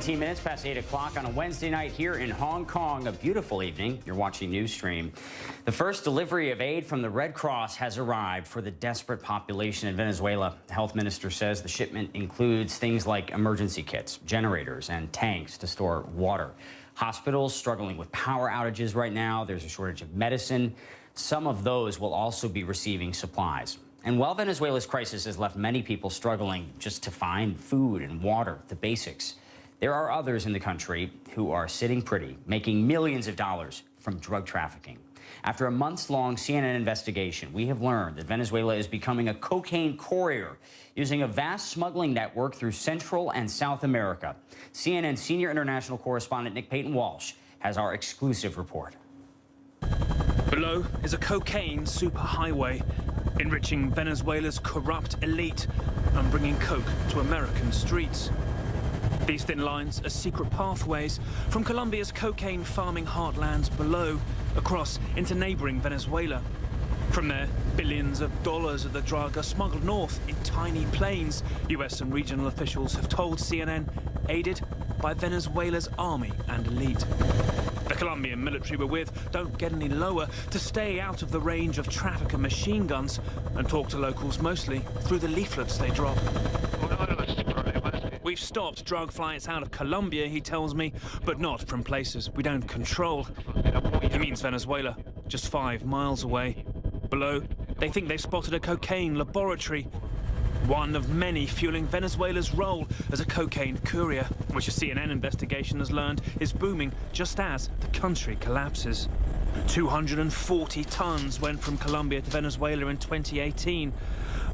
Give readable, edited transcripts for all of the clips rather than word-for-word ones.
17 minutes past 8 o'clock on a Wednesday night here in Hong Kong. A beautiful evening. You're watching Newsstream. The first delivery of aid from the Red Cross has arrived for the desperate population in Venezuela. The health minister says the shipment includes things like emergency kits, generators, and tanks to store water. Hospitals struggling with power outages right now. There's a shortage of medicine. Some of those will also be receiving supplies. And while Venezuela's crisis has left many people struggling just to find food and water, the basics, there are others in the country who are sitting pretty, making millions of dollars from drug trafficking. After a months-long CNN investigation, we have learned that Venezuela is becoming a cocaine courier, using a vast smuggling network through Central and South America. CNN senior international correspondent Nick Payton-Walsh has our exclusive report. Below is a cocaine superhighway, enriching Venezuela's corrupt elite and bringing coke to American streets. These thin lines are secret pathways from Colombia's cocaine farming heartlands below, across into neighboring Venezuela. From there, billions of dollars of the drug are smuggled north in tiny planes, US and regional officials have told CNN, aided by Venezuela's army and elite. The Colombian military we're with don't get any lower to stay out of the range of trafficker machine guns and talk to locals mostly through the leaflets they drop. We've stopped drug flights out of Colombia, he tells me, but not from places we don't control. He means Venezuela, just 5 miles away. Below, they think they've spotted a cocaine laboratory, one of many fueling Venezuela's role as a cocaine courier, which a CNN investigation has learned is booming just as the country collapses. 240 tons went from Colombia to Venezuela in 2018,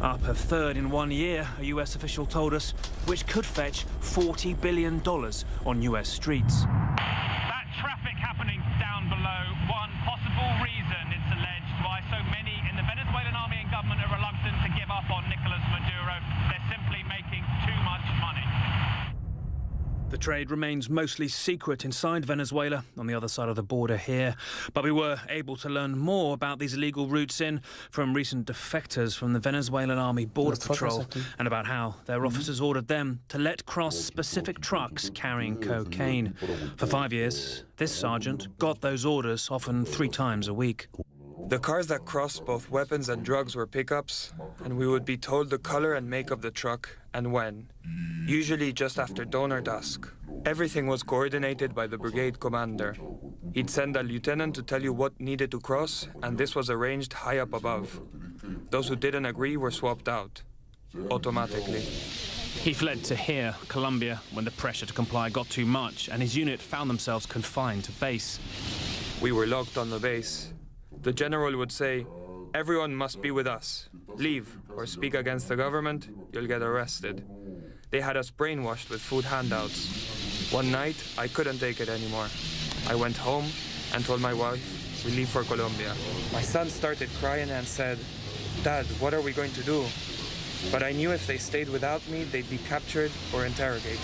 up a third in 1 year, a US official told us, which could fetch $40 billion on US streets. That traffic happening down below, one possible reason, it's alleged, why so many in the Venezuelan army and government are reluctant to give up on Nicolas Maduro. They're simply making too much money. The trade remains mostly secret inside Venezuela, on the other side of the border here. But we were able to learn more about these illegal routes in from recent defectors from the Venezuelan Army Border Patrol and about how their officers ordered them to let cross specific trucks carrying cocaine. For 5 years, this sergeant got those orders often 3 times a week. The cars that crossed both weapons and drugs were pickups, and we would be told the color and make of the truck and when, usually just after dawn or dusk. Everything was coordinated by the brigade commander. He'd send a lieutenant to tell you what needed to cross, and this was arranged high up above. Those who didn't agree were swapped out, automatically. He fled to here, Colombia, when the pressure to comply got too much and his unit found themselves confined to base. We were locked on the base. The general would say, "Everyone must be with us. Leave or speak against the government, you'll get arrested." They had us brainwashed with food handouts. One night, I couldn't take it anymore. I went home and told my wife, we leave for Colombia. My son started crying and said, "Dad, what are we going to do?" But I knew if they stayed without me, they'd be captured or interrogated.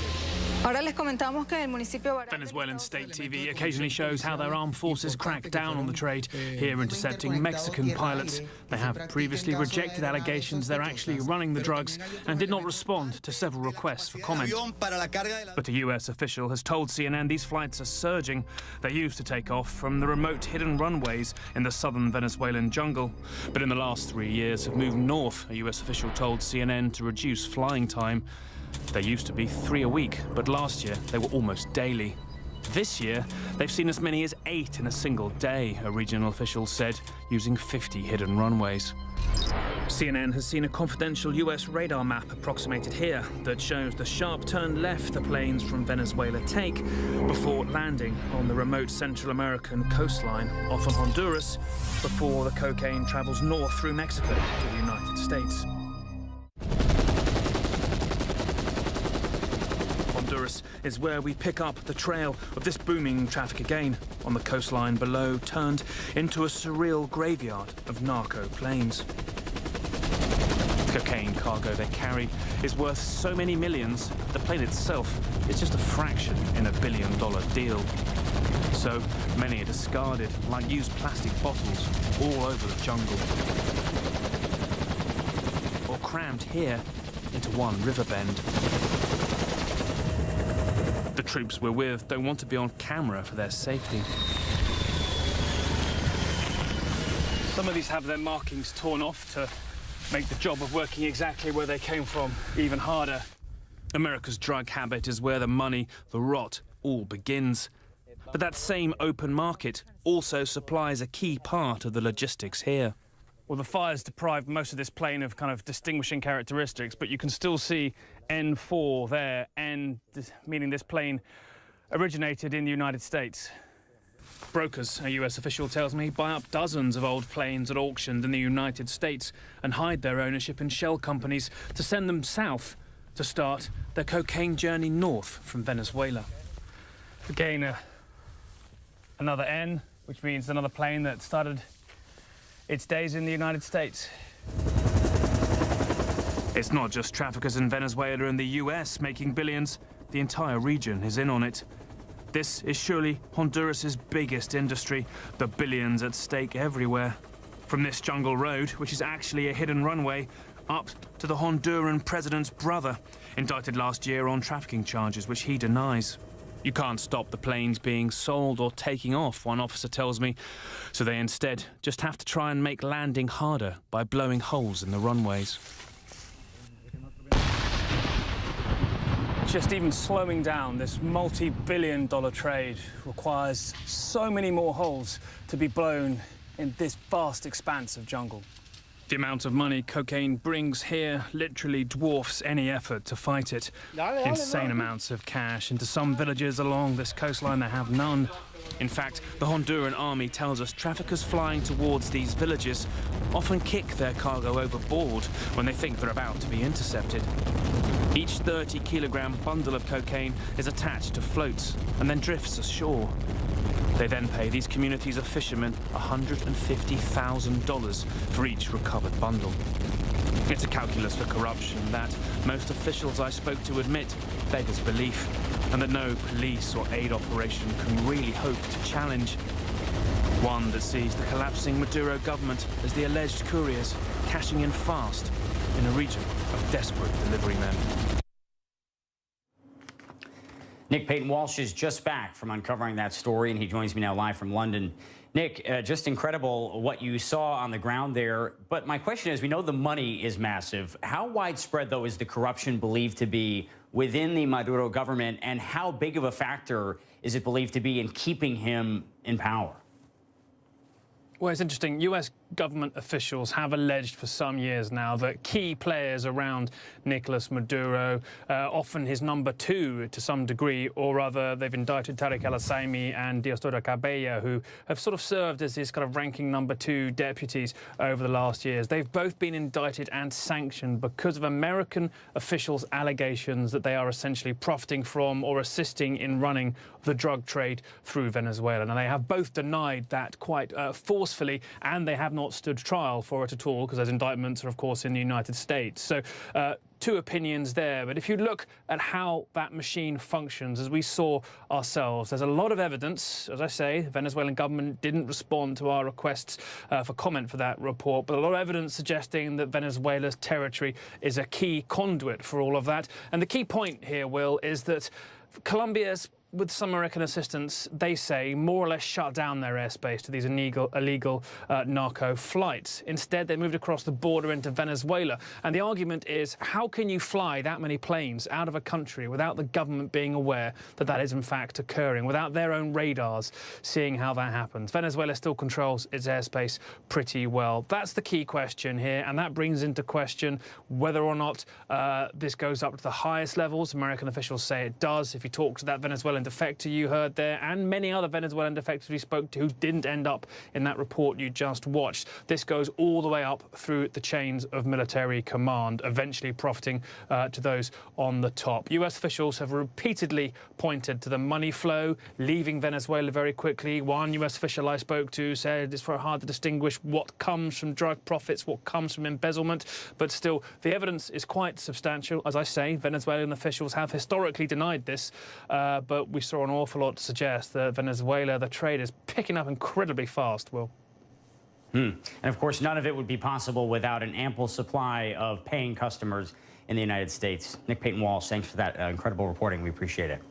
Venezuelan state TV occasionally shows how their armed forces crack down on the trade, here intercepting Mexican pilots. They have previously rejected allegations they're actually running the drugs and did not respond to several requests for comment. But a US official has told CNN these flights are surging. They used to take off from the remote hidden runways in the southern Venezuelan jungle, but in the last 3 years have moved north, a US official told CNN, to reduce flying time. They used to be 3 a week, but last year they were almost daily. This year, they've seen as many as 8 in a single day, a regional official said, using 50 hidden runways. CNN has seen a confidential US radar map approximated here that shows the sharp turn left the planes from Venezuela take before landing on the remote Central American coastline off of Honduras before the cocaine travels north through Mexico to the United States. Honduras is where we pick up the trail of this booming traffic again, on the coastline below, turned into a surreal graveyard of narco planes. The cocaine cargo they carry is worth so many millions, the plane itself is just a fraction in $1 billion deal. So many are discarded like used plastic bottles all over the jungle. Or crammed here into one river bend. The troops we're with don't want to be on camera for their safety. Some of these have their markings torn off to make the job of working exactly where they came from even harder. America's drug habit is where the money, the rot, all begins. But that same open market also supplies a key part of the logistics here. Well, the fires deprived most of this plane of kind of distinguishing characteristics, but you can still see N4 there, N meaning this plane originated in the United States. Brokers, a US official tells me, buy up dozens of old planes at auction in the United States and hide their ownership in shell companies to send them south to start their cocaine journey north from Venezuela. Again, another N, which means another plane that started its days in the United States. It's not just traffickers in Venezuela and the US making billions. The entire region is in on it. This is surely Honduras's biggest industry, the billions at stake everywhere. From this jungle road, which is actually a hidden runway, up to the Honduran president's brother, indicted last year on trafficking charges, which he denies. You can't stop the planes being sold or taking off, one officer tells me, so they instead just have to try and make landing harder by blowing holes in the runways. Just even slowing down this multi-billion-dollar trade requires so many more holes to be blown in this vast expanse of jungle. The amount of money cocaine brings here literally dwarfs any effort to fight it. Insane amounts of cash. Into some villages along this coastline they have none. In fact, the Honduran army tells us traffickers flying towards these villages often kick their cargo overboard when they think they're about to be intercepted. Each 30-kilogram bundle of cocaine is attached to floats and then drifts ashore. They then pay these communities of fishermen $150,000 for each recovered bundle. It's a calculus for corruption that most officials I spoke to admit beggars belief, and that no police or aid operation can really hope to challenge. One that sees the collapsing Maduro government as the alleged couriers cashing in fast in a region of desperate delivery men. Nick Payton-Walsh is just back from uncovering that story, and he joins me now live from London. Nick, just incredible what you saw on the ground there. But my question is, we know the money is massive. How widespread, though, is the corruption believed to be within the Maduro government, and how big of a factor is it believed to be in keeping him in power? Well, it's interesting. US government officials have alleged for some years now that key players around Nicolas Maduro, often his number two to some degree, or rather they've indicted Tariq al-Assaimi and Diosdado Cabello, who have sort of served as his kind of ranking number two deputies over the last years. They've both been indicted and sanctioned because of American officials' allegations that they are essentially profiting from or assisting in running the drug trade through Venezuela. And they have both denied that quite forcefully, and they have not stood trial for it at all, because those indictments are, of course, in the United States. So two opinions there. But if you look at how that machine functions, as we saw ourselves, there's a lot of evidence. As I say, the Venezuelan government didn't respond to our requests for comment for that report, but a lot of evidence suggesting that Venezuela's territory is a key conduit for all of that. And the key point here, Will, is that Colombia's, with some American assistance, they say, more or less shut down their airspace to these illegal narco flights. Instead, they moved across the border into Venezuela. And the argument is, how can you fly that many planes out of a country without the government being aware that that is in fact occurring, without their own radars seeing how that happens? Venezuela still controls its airspace pretty well. That's the key question here, and that brings into question whether or not this goes up to the highest levels. American officials say it does. If you talk to that Venezuelan defector you heard there, and many other Venezuelan defectors we spoke to who didn't end up in that report you just watched, this goes all the way up through the chains of military command, eventually profiting to those on the top. US officials have repeatedly pointed to the money flow leaving Venezuela very quickly. One US official I spoke to said it's very hard to distinguish what comes from drug profits, what comes from embezzlement, but still the evidence is quite substantial. As I say, Venezuelan officials have historically denied this, but we saw an awful lot to suggest that Venezuela, the trade is picking up incredibly fast, Will. And of course, none of it would be possible without an ample supply of paying customers in the United States. Nick Payton-Walsh, thanks for that incredible reporting. We appreciate it.